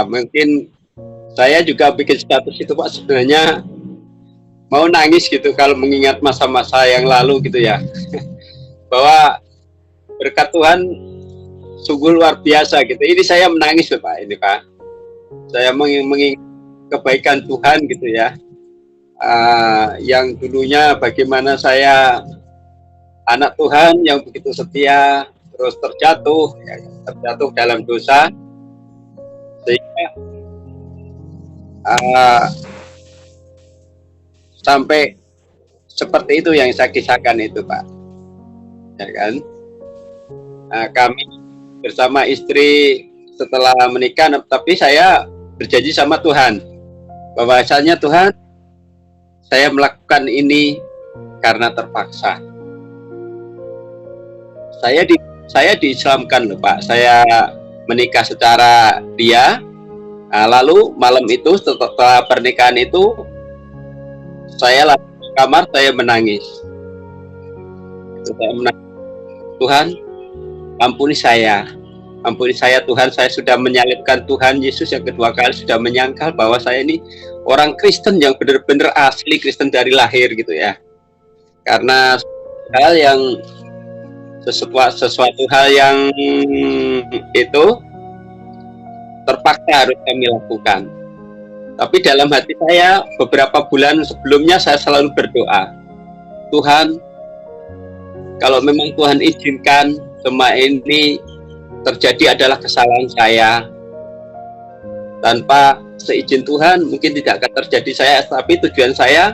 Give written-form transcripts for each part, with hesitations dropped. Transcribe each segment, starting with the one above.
Mungkin saya juga bikin status itu Pak, sebenarnya mau nangis gitu kalau mengingat masa-masa yang lalu gitu ya. Bahwa berkat Tuhan sungguh luar biasa gitu. Ini saya menangis Pak, ini Pak. Saya mengingat kebaikan Tuhan gitu ya. Yang dulunya bagaimana saya anak Tuhan yang begitu setia, terus terjatuh dalam dosa, sehingga sampai seperti itu yang saya kisahkan itu Pak, ya kan? Kami bersama istri setelah menikah, tapi saya berjanji sama Tuhan bahwasanya Tuhan, saya melakukan ini karena terpaksa. Saya diislamkan loh Pak. Saya menikah secara dia. Lalu malam itu setelah pernikahan itu, saya langsung di kamar, saya menangis. Saya menangis. Tuhan, ampuni saya Tuhan, saya sudah menyalibkan Tuhan Yesus yang kedua kali, sudah menyangkal bahwa saya ini orang Kristen yang benar-benar asli Kristen dari lahir gitu ya. Karena hal yang sesuatu hal yang itu terpaksa harus kami lakukan. Tapi dalam hati saya beberapa bulan sebelumnya saya selalu berdoa, Tuhan, kalau memang Tuhan izinkan semua ini terjadi adalah kesalahan saya, tanpa seizin Tuhan mungkin tidak akan terjadi saya, tapi tujuan saya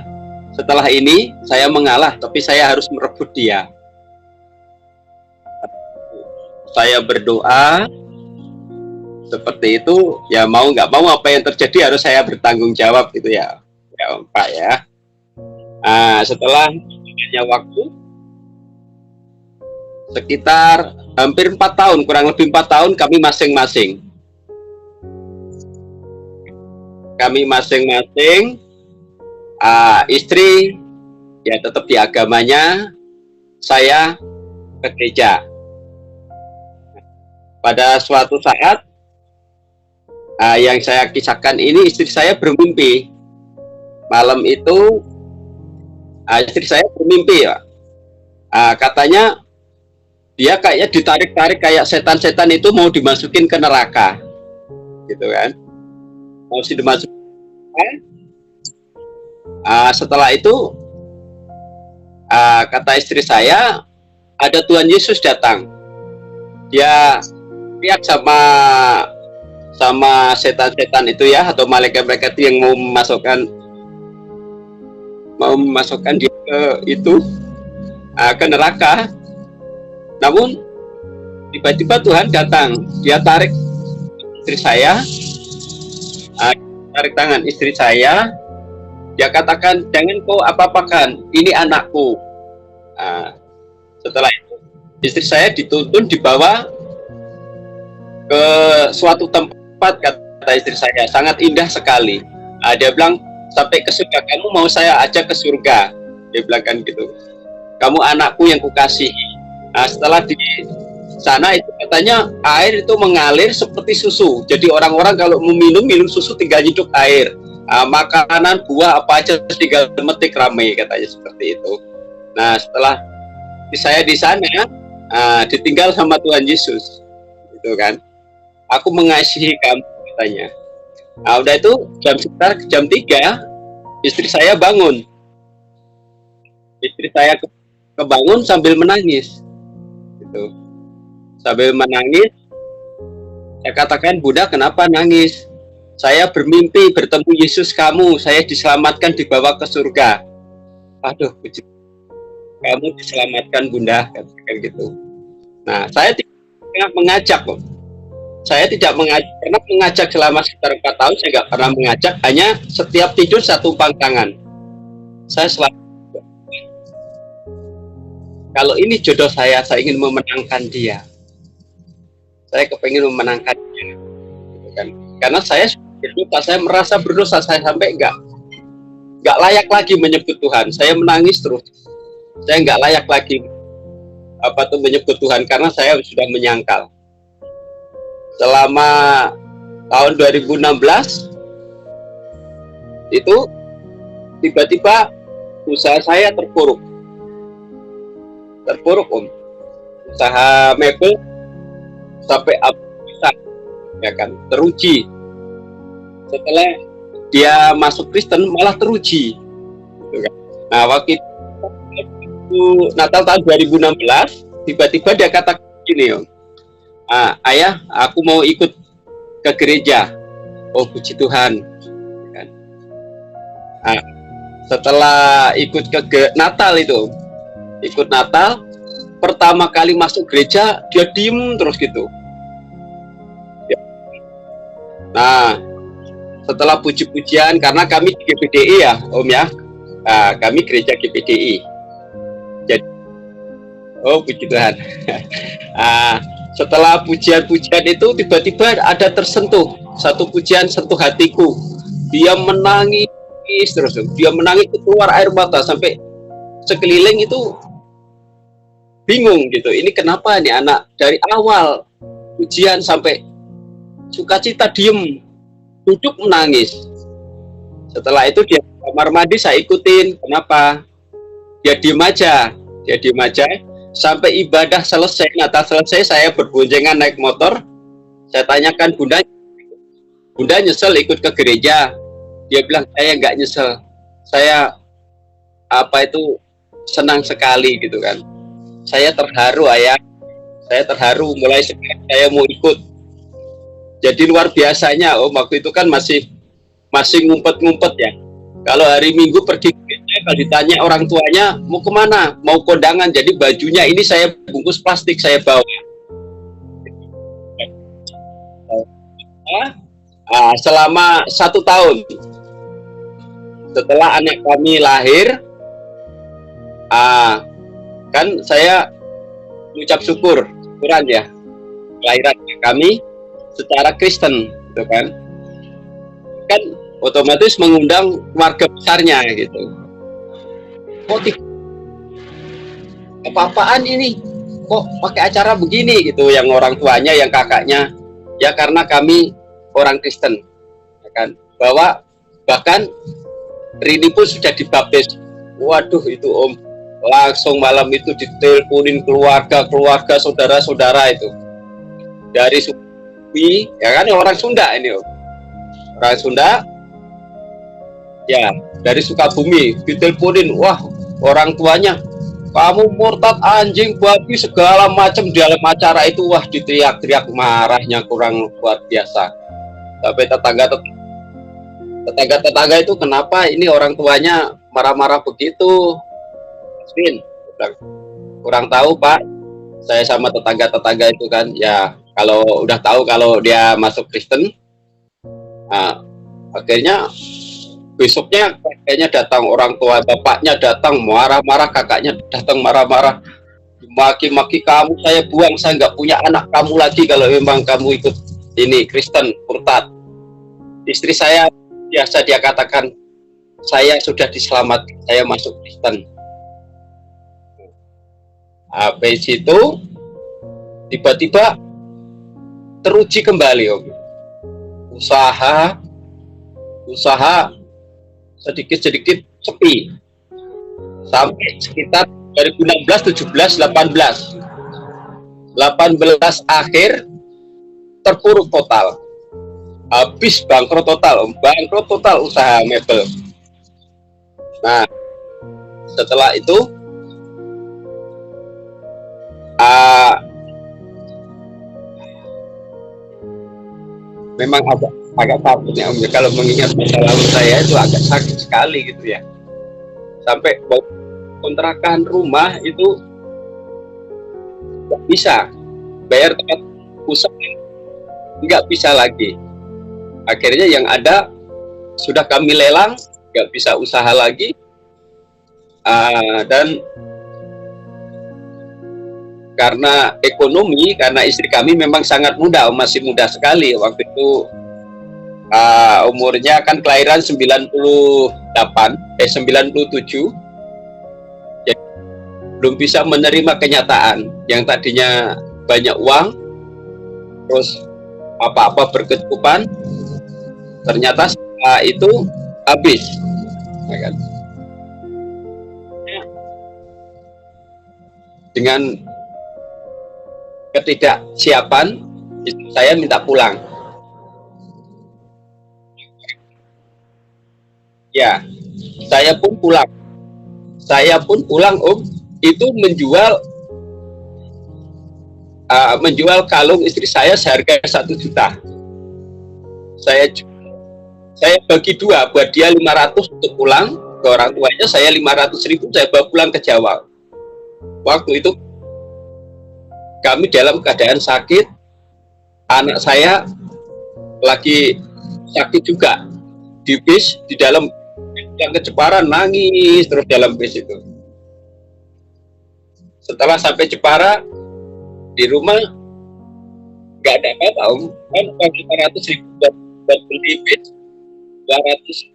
setelah ini saya mengalah, tapi saya harus merebut dia. Saya berdoa seperti itu, ya mau nggak mau apa yang terjadi harus saya bertanggung jawab gitu ya, Pak ya. Setelah waktu sekitar hampir 4 tahun, kurang lebih 4 tahun kami masing-masing istri ya tetap di agamanya, saya ke gereja. Pada suatu saat yang saya kisahkan ini, istri saya bermimpi malam itu. Istri saya bermimpi ya, katanya dia kayaknya ditarik-tarik kayak setan-setan itu mau dimasukin ke neraka gitu kan, mau dimasukin. Setelah itu kata istri saya, ada Tuhan Yesus datang, dia lihat sama setan-setan itu ya, atau malaikat-malaikat yang mau memasukkan dia ke itu, ke neraka. Namun tiba-tiba Tuhan datang, dia tarik istri saya, tarik tangan istri saya, dia katakan, jangan kau apa-apakan, ini anakku. Setelah itu istri saya dituntun, dibawa ke suatu tempat, kata istri saya, sangat indah sekali. Dia bilang, sampai ke surga, kamu mau saya ajak ke surga, dia bilang kan gitu, kamu anakku yang kukasihi. Setelah di sana itu katanya air itu mengalir seperti susu, jadi orang-orang kalau mau minum susu tinggal nyeduk air, makanan buah apa aja tinggal metik, ramai katanya seperti itu. Nah setelah saya di sana ditinggal sama Tuhan Yesus gitu kan, aku mengasihi kamu katanya. Udah itu sekitar jam 3 istri saya bangun, kebangun sambil menangis gitu. Sambil menangis saya katakan, Bunda kenapa nangis? Saya bermimpi bertemu Yesus kamu, saya diselamatkan, dibawa ke surga. Aduh, puji, kamu diselamatkan Bunda, katakan gitu. Nah saya tidak mengajak kok, saya tidak pernah mengajak selama sekitar 4 tahun, saya nggak pernah mengajak, hanya setiap tidur satu tumpang tangan. Saya selalu, kalau ini jodoh saya ingin memenangkan dia, saya kepengen memenangkan dia gitu kan. Karena saya berdosa, saya merasa berdosa, saya sampai nggak layak lagi menyebut Tuhan. Saya menangis terus, saya nggak layak lagi menyebut Tuhan, karena saya sudah menyangkal selama tahun 2016 itu tiba-tiba usaha saya terpuruk Om. Usaha mebel sampai habis, ya kan, teruji. Setelah dia masuk Kristen malah teruji, gitu kan. Nah, waktu itu Natal tahun 2016 tiba-tiba dia katakan gini, Om, ayah, aku mau ikut ke gereja. Oh, puji Tuhan. Nah, setelah ikut ke Natal itu, ikut Natal, pertama kali masuk gereja dia diem terus gitu. Nah, setelah puji-pujian, karena kami di GPDI ya, Om ya, kami gereja GPDI. Jadi, oh puji Tuhan. Setelah pujian-pujian itu tiba-tiba ada tersentuh, satu pujian sentuh hatiku. Dia menangis terus, dia menangis keluar air mata sampai sekeliling itu bingung gitu. Ini kenapa nih anak dari awal pujian sampai sukacita diem, duduk menangis. Setelah itu dia kamar mandi, saya ikutin. Kenapa? Dia diem aja sampai ibadah selesai, Natal selesai. Saya berboncengan naik motor. Saya tanyakan Bunda nyesel ikut ke gereja? Dia bilang, saya nggak nyesel, saya senang sekali gitu kan. Saya terharu ayah, saya terharu, mulai sekarang saya mau ikut. Jadi luar biasanya Om, waktu itu kan masih ngumpet-ngumpet ya. Kalau hari Minggu pergi ke gereja, kalau ditanya orang tuanya mau kemana, mau kondangan, jadi bajunya ini saya bungkus plastik saya bawa. Selama 1 tahun setelah anak kami lahir, kan saya mengucap syukuran ya kelahiran kami secara Kristen, gitu kan otomatis mengundang keluarga besarnya gitu. Kok apa-apaan ini, kok pakai acara begini gitu, yang orang tuanya, yang kakaknya. Ya karena kami orang Kristen, ya kan, bahkan Rini pun sudah dibaptis. Waduh itu Om, langsung malam itu diteleponin keluarga, saudara-saudara itu dari Sukabumi, ya kan, orang Sunda ini Om. Orang Sunda ya, dari Sukabumi diteleponin. Wah, orang tuanya, kamu murtad, anjing, babi, segala macam dalam acara itu. Wah, diteriak-teriak, marahnya kurang luar biasa. Sampai tetangga itu, kenapa ini orang tuanya marah-marah begitu? Spin, kurang tahu Pak. Saya sama tetangga itu kan, ya kalau udah tahu kalau dia masuk Kristen, akhirnya besoknya kakeknya datang, orang tua bapaknya datang marah-marah, kakaknya datang marah-marah, maki-maki, kamu saya buang, saya nggak punya anak kamu lagi kalau memang kamu ikut ini Kristen, murtad. Istri saya biasa dia katakan, saya sudah diselamatkan, saya masuk Kristen. Habis itu tiba-tiba teruji kembali Om. Usaha sedikit-sedikit sepi sampai sekitar 2016, 17, 18 akhir terpuruk total, habis bangkrut total usaha mebel. Nah, setelah itu memang agak takut ya Om, kalau mengingat masa lalu saya itu agak sakit sekali gitu ya, sampai kontrakan rumah itu nggak bisa bayar, tempat usaha nggak bisa lagi. Akhirnya yang ada sudah kami lelang, nggak bisa usaha lagi. Dan karena ekonomi, karena istri kami memang sangat muda, masih muda sekali waktu itu, umurnya kan kelahiran 97, jadi belum bisa menerima kenyataan yang tadinya banyak uang, terus apa-apa berkecukupan, ternyata setelah itu habis, ya kan? Dengan ketidaksiapan, saya minta pulang. Ya, saya pun pulang. Saya pun pulang, Om. Itu menjual kalung istri saya seharga 1 juta. Saya bagi dua, buat dia 500 untuk pulang ke orang tuanya, saya 500.000 saya bawa pulang ke Jawa. Waktu itu kami dalam keadaan sakit, anak saya lagi sakit juga di bis, di dalam yang ke Jepara, nangis terus dalam bis itu. Setelah sampai Jepara, di rumah nggak ada apa-apa, Om. Kan 500.000 buat beli bis, 250.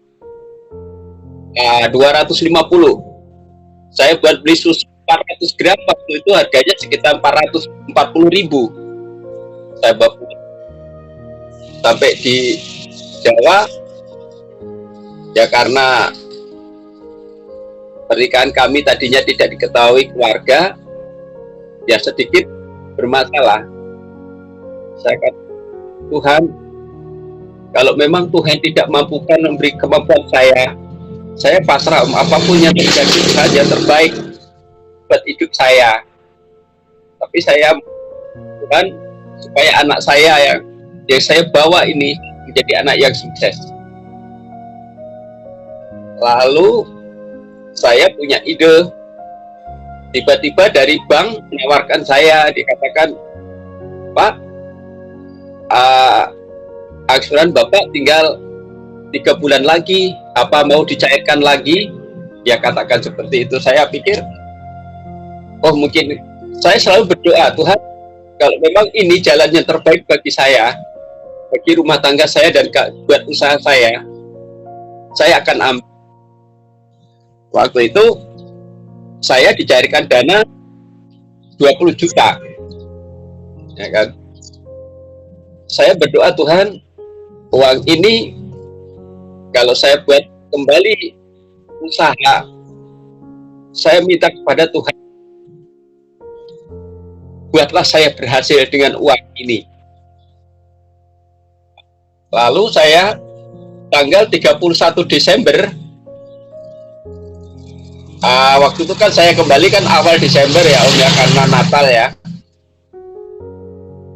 Saya buat beli susu 400 gram waktu itu harganya sekitar 440.000. Saya bawa sampai di Jawa, ya karena pernikahan kami tadinya tidak diketahui keluarga, ya sedikit bermasalah. Saya kata, Tuhan, kalau memang Tuhan tidak mampukan memberi kemampuan saya pasrah, Om. Apapun yang terjadi, Tuhan yang terbaik buat hidup saya. Tapi saya, Tuhan, supaya anak saya yang saya bawa ini menjadi anak yang sukses. Lalu saya punya ide, tiba-tiba dari bank menawarkan saya, dikatakan, Pak, angsuran Bapak tinggal 3 bulan lagi, apa mau dicairkan lagi? Dia katakan seperti itu. Saya pikir, oh mungkin, saya selalu berdoa, Tuhan, kalau memang ini jalan yang terbaik bagi saya, bagi rumah tangga saya dan buat usaha saya akan ambil. Waktu itu saya dicarikan dana 20 juta, ya kan? Saya berdoa, Tuhan, uang ini kalau saya buat kembali usaha, saya minta kepada Tuhan, buatlah saya berhasil dengan uang ini. Lalu saya tanggal 31 Desember, waktu itu kan saya kembali kan awal Desember ya, Om, ya, karena Natal ya.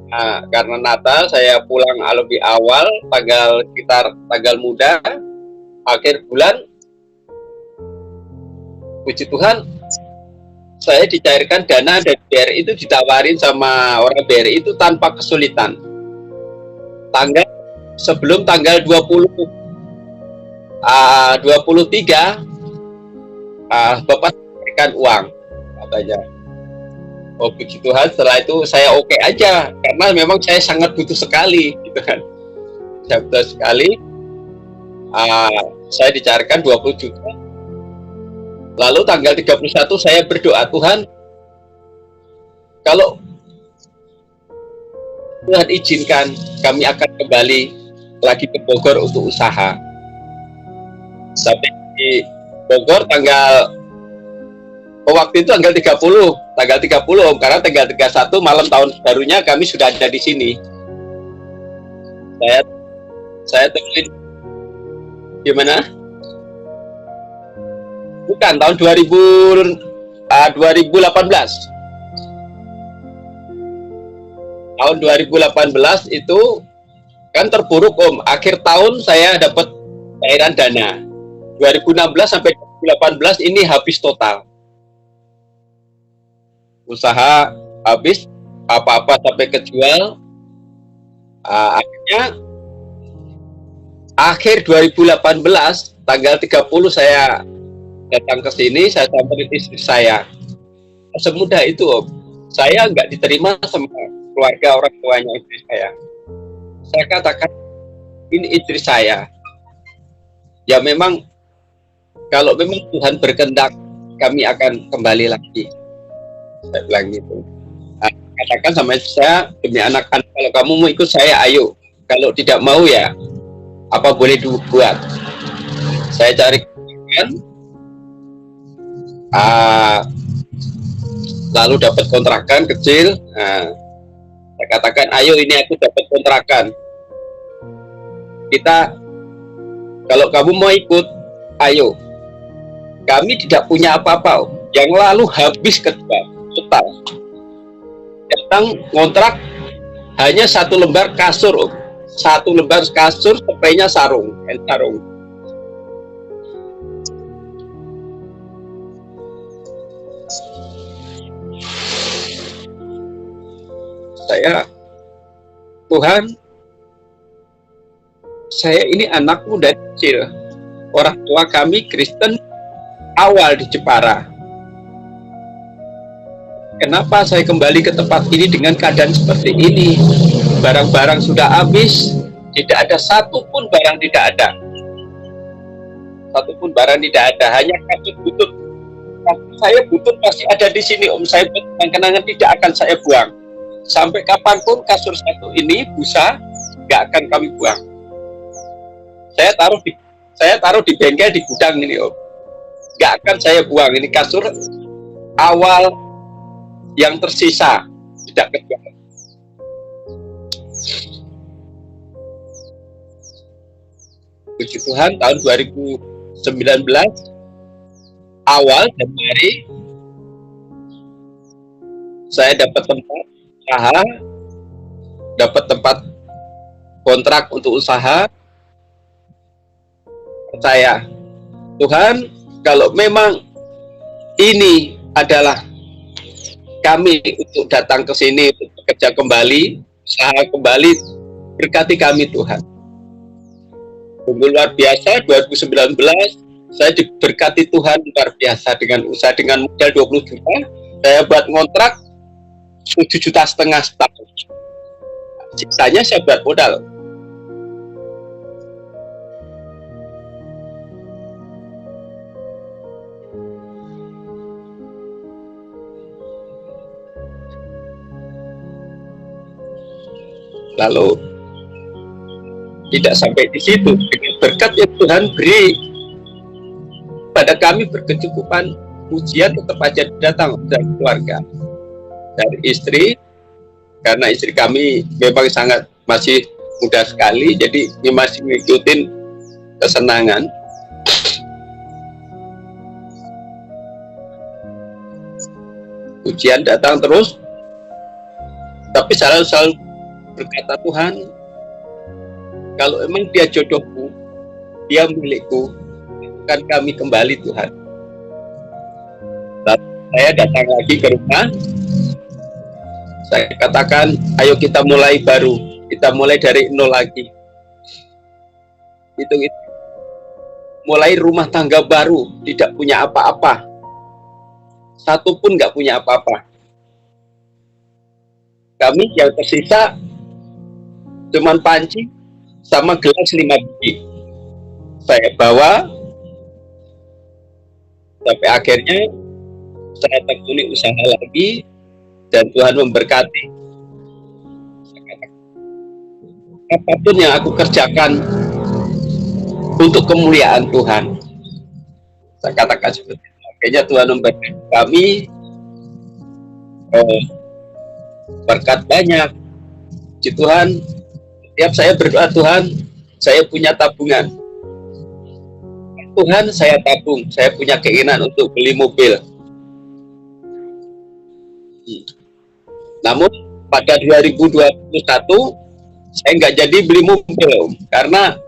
Nah, karena Natal saya pulang lebih awal, sekitar tanggal muda, akhir bulan. Puji Tuhan, saya dicairkan dana dari BRI itu, ditawarin sama orang BRI itu tanpa kesulitan. Sebelum tanggal 23, Bapak memberikan uang, katanya. Oh puji Tuhan, setelah itu saya oke aja, karena memang saya sangat butuh sekali, gitu kan. Saya butuh sekali. Saya dicarikan 20 juta. Lalu tanggal 31 saya berdoa, Tuhan, kalau Tuhan izinkan, kami akan kembali lagi ke Bogor untuk usaha. Sampai di Bogor waktu itu tanggal 30, Om, karena tanggal 31 malam tahun barunya kami sudah ada di sini. Saya temuin gimana? Bukan, tahun 2018. Tahun 2018 itu kan terpuruk, Om. Akhir tahun saya dapat cairan dana. 2016 sampai 2018 ini habis total. Usaha habis, apa-apa sampai kejual. Akhirnya akhir 2018 tanggal 30 saya datang ke sini, saya samperin istri saya. Semudah itu, Om. Saya nggak diterima sama keluarga orang tuanya istri saya. Saya katakan, ini istri saya. Ya memang, kalau memang Tuhan berkehendak, kami akan kembali lagi. Saya bilang gitu. Katakan sama istri saya, demi anak-anak, kalau kamu mau ikut saya, ayo. Kalau tidak mau ya apa boleh dibuat. Saya cari kontrakan, lalu dapat kontrakan kecil. Nah, saya katakan, ayo ini aku dapat kontrakan. Kita, kalau kamu mau ikut, ayo. Kami tidak punya apa-apa. Yang lalu habis kedua total. Datang kontrak hanya 1 lembar kasur, Om. 1 lembar kasur, spraynya sarung. Saya, Tuhan, saya ini anakmu dari kecil. Orang tua kami Kristen awal di Jepara. Kenapa saya kembali ke tempat ini dengan keadaan seperti ini? Barang-barang sudah habis, tidak ada satupun barang tidak ada. Satupun barang tidak ada, hanya kasut butut. Saya butut masih ada di sini, Om. Saya kenangan tidak akan saya buang. Sampai kapanpun kasur satu ini busa, nggak akan kami buang. Saya taruh di bengkel di gudang ini, Om. Nggak akan saya buang. Ini kasur awal yang tersisa, tidak kejual. Puji Tuhan, tahun 2019 awal Januari saya dapat tempat usaha, dapat tempat kontrak untuk usaha. Percaya, Tuhan, kalau memang ini adalah kami untuk datang ke sini untuk bekerja kembali, usaha kembali, berkati kami Tuhan. Luar biasa, 2019 saya diberkati Tuhan luar biasa dengan usaha, dengan modal 20 juta. Saya buat ngontrak 7,5 juta setahun. Sisanya saya buat modal. Lalu tidak sampai di situ, dengan berkat yang Tuhan beri pada kami berkecukupan, ujian tetap aja datang dari keluarga, dari istri, karena istri kami memang sangat masih muda sekali, jadi ini masih ngikutin kesenangan. Ujian datang terus, tapi selalu berkata, Tuhan, kalau emang dia jodohku, dia milikku, kan kami kembali Tuhan. Lalu saya datang lagi ke rumah, saya katakan, ayo kita mulai baru, kita mulai dari nol lagi. Itu. Mulai rumah tangga baru, tidak punya apa-apa, satu pun nggak punya apa-apa. Kami yang tersisa cuman panci sama gelas 5 biji. Saya bawa sampai akhirnya saya tekuni usaha lagi dan Tuhan memberkati. Apapun yang aku kerjakan untuk kemuliaan Tuhan, saya katakan seperti itu. Akhirnya Tuhan memberkati kami, berkat banyak. Puji Tuhan, setiap saya berdoa, Tuhan, saya punya tabungan. Tuhan, saya tabung, saya punya keinginan untuk beli mobil. Namun pada 2021 saya nggak jadi beli mobil, karena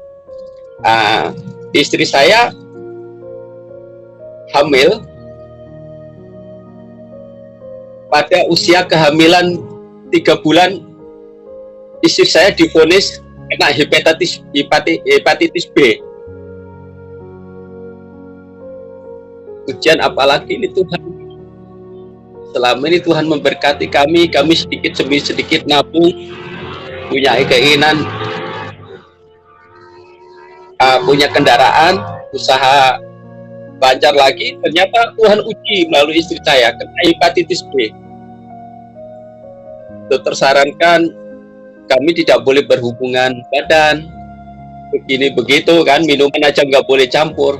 istri saya hamil. Pada usia kehamilan 3 bulan, istri saya divonis kena hepatitis B. Ujian apalagi ini Tuhan. Selama ini Tuhan memberkati kami sedikit demi sedikit nabung, punya keinginan, punya kendaraan, usaha lancar lagi. Ternyata Tuhan uji melalui istri saya kena hepatitis B. Dokter sarankan kami tidak boleh berhubungan badan, begini begitu kan, minuman aja nggak boleh campur.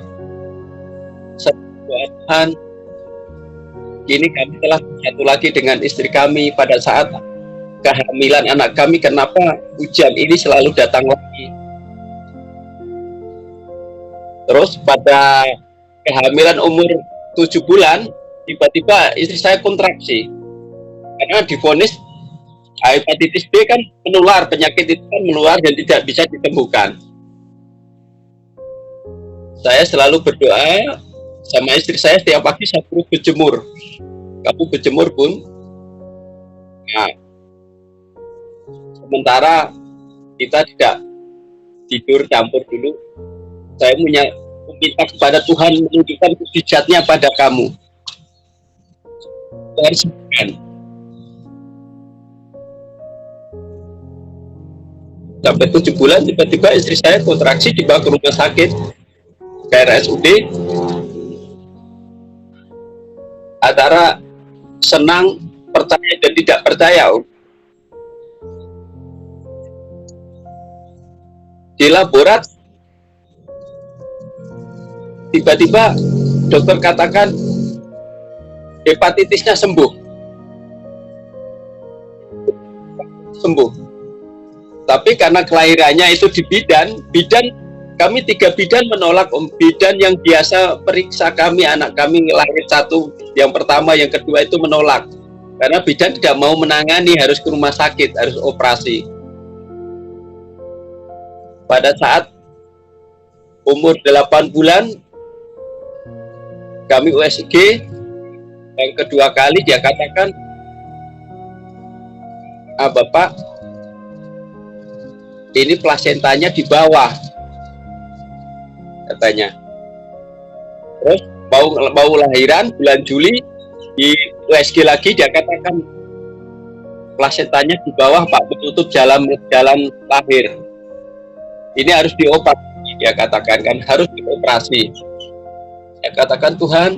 Tuhan, kini kami telah bersatu lagi dengan istri kami pada saat kehamilan anak kami. Kenapa ujian ini selalu datang lagi? Terus pada kehamilan umur 7 bulan, tiba-tiba istri saya kontraksi. Karena divonis hepatitis B kan menular, penyakit itu kan menular dan tidak bisa ditemukan. Saya selalu berdoa sama istri saya, setiap pagi saya suruh berjemur. Kamu berjemur pun. Nah, sementara kita tidak tidur campur dulu, saya meminta kepada Tuhan menunjukkan mukjizatnya pada kamu. Tuhan sembuhkan. Sampai 7 bulan tiba-tiba istri saya kontraksi, dibawa ke rumah sakit ke RSUD. Antara senang, percaya dan tidak percaya. Di laborat tiba-tiba dokter katakan hepatitisnya sembuh. Tapi karena kelahirannya itu di bidan kami 3 bidan menolak. Bidan yang biasa periksa kami, anak kami lahir 1, yang pertama, yang kedua itu menolak. Karena bidan tidak mau menangani, harus ke rumah sakit, harus operasi. Pada saat umur 8 bulan, kami USG, yang kedua kali dia katakan, Bapak, ini plasentanya di bawah, katanya. Terus mau lahiran bulan Juli, di USG lagi dia katakan plasentanya di bawah, Pak, menutup jalan lahir. Ini harus dioperasi, dia katakan, kan harus dioperasi. Saya katakan, Tuhan,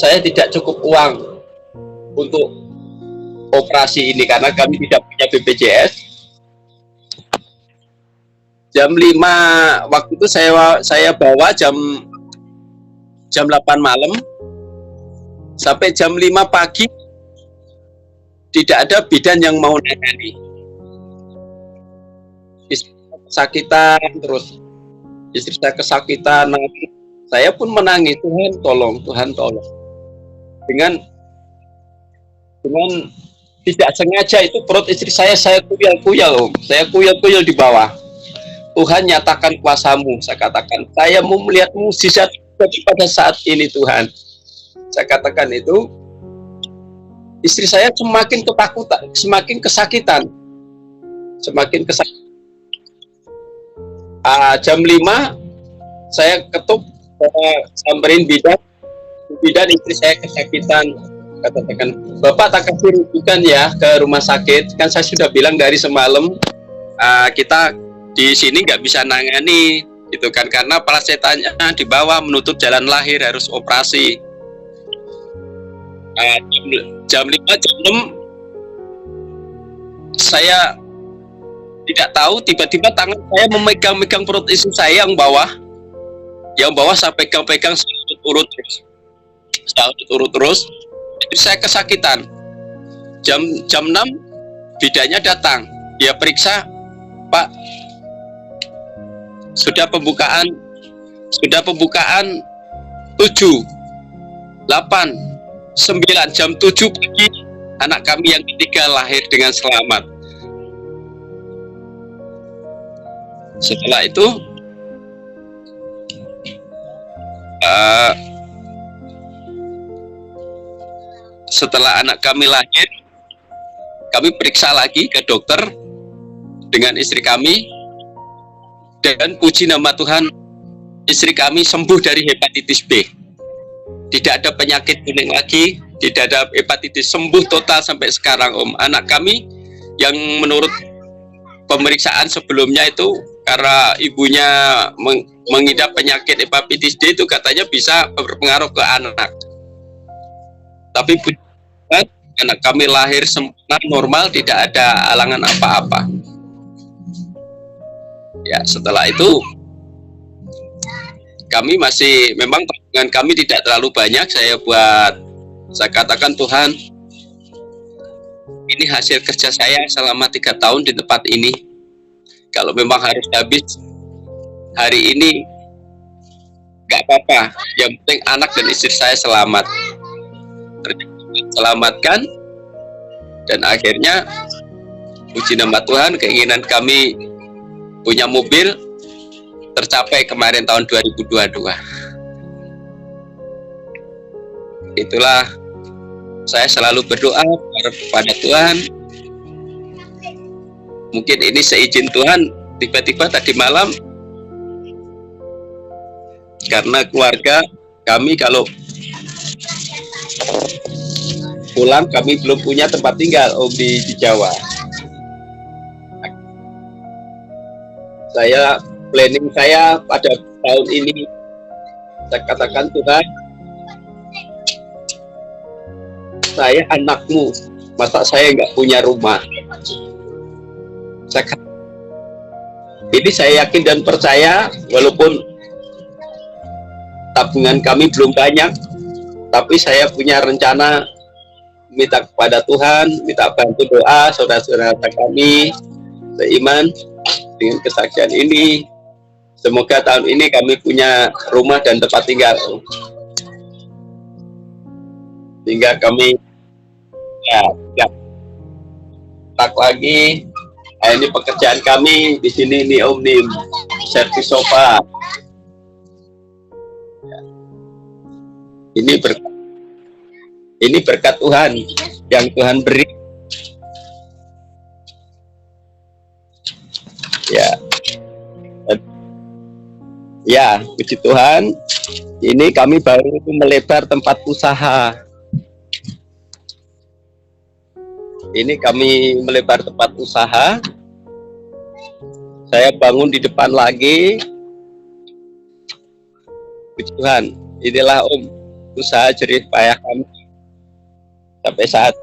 saya tidak cukup uang untuk operasi ini karena kami tidak punya BPJS. Jam 5 waktu itu saya bawa jam 8 malam sampai jam 5 pagi tidak ada bidan yang mau nangani. Istri kesakitan terus, istri saya kesakitan, saya pun menangis, Tuhan tolong, Tuhan tolong. Dengan tidak sengaja itu perut istri saya kuyal di bawah. Tuhan, nyatakan kuasamu, saya katakan, saya mau melihat mukjizat pada saat ini, Tuhan. Saya katakan itu, istri saya semakin ketakutan, semakin kesakitan. Jam 5 saya ketuk, samperin bidan, istri saya kesakitan. Katakan, Bapak tak kasih rujukan ya ke rumah sakit, kan saya sudah bilang dari semalam, kita di sini nggak bisa nangani, gitu kan, karena plasentanya di bawah, menutup jalan lahir, harus operasi. Jam 5, jam 6 saya tidak tahu, tiba-tiba tangan saya memegang-megang perut istri saya yang bawah saya pegang-pegang urut terus. Jadi saya kesakitan. Jam 6 bidannya datang, dia periksa, Pak, sudah pembukaan 7, 8, 9, jam 7 pagi anak kami yang ketiga lahir dengan selamat. Setelah itu setelah anak kami lahir, kami periksa lagi ke dokter dengan istri kami, dan puji nama Tuhan, istri kami sembuh dari hepatitis B. Tidak ada penyakit kuning lagi, tidak ada hepatitis, sembuh total sampai sekarang, Om. Anak kami yang menurut pemeriksaan sebelumnya itu karena ibunya mengidap penyakit hepatitis D, itu katanya bisa berpengaruh ke anak. Tapi anak kami lahir sempurna, normal, tidak ada halangan apa-apa. Ya, setelah itu kami masih, memang tabungan kami tidak terlalu banyak. Saya katakan, Tuhan, ini hasil kerja saya selama 3 tahun di tempat ini. Kalau memang harus habis hari ini, gak apa-apa, yang penting anak dan istri saya selamat. Selamatkan, dan akhirnya puji nama Tuhan, keinginan kami punya mobil tercapai kemarin tahun 2022. Itulah, saya selalu berdoa kepada Tuhan. Mungkin ini seizin Tuhan, tiba-tiba tadi malam, karena keluarga kami kalau pulang, kami belum punya tempat tinggal, Om, di Jawa. Planning saya pada tahun ini, saya katakan, Tuhan, saya anakmu, masa saya nggak punya rumah? Ini saya yakin dan percaya, walaupun tabungan kami belum banyak, tapi saya punya rencana minta kepada Tuhan, minta bantu doa saudara-saudara kami seiman dengan kesaksian ini. Semoga tahun ini kami punya rumah dan tempat tinggal, sehingga kami tak lagi. Nah, ini pekerjaan kami di sini nih, Om, nih, servis sofa. Ini berkat Tuhan yang Tuhan beri. Ya, puji Tuhan. Ini kami baru melebar tempat usaha. Ini kami melebar tempat usaha. Saya bangun di depan lagi. Puji Tuhan. Inilah, Om, usaha jerih payah kami sampai saat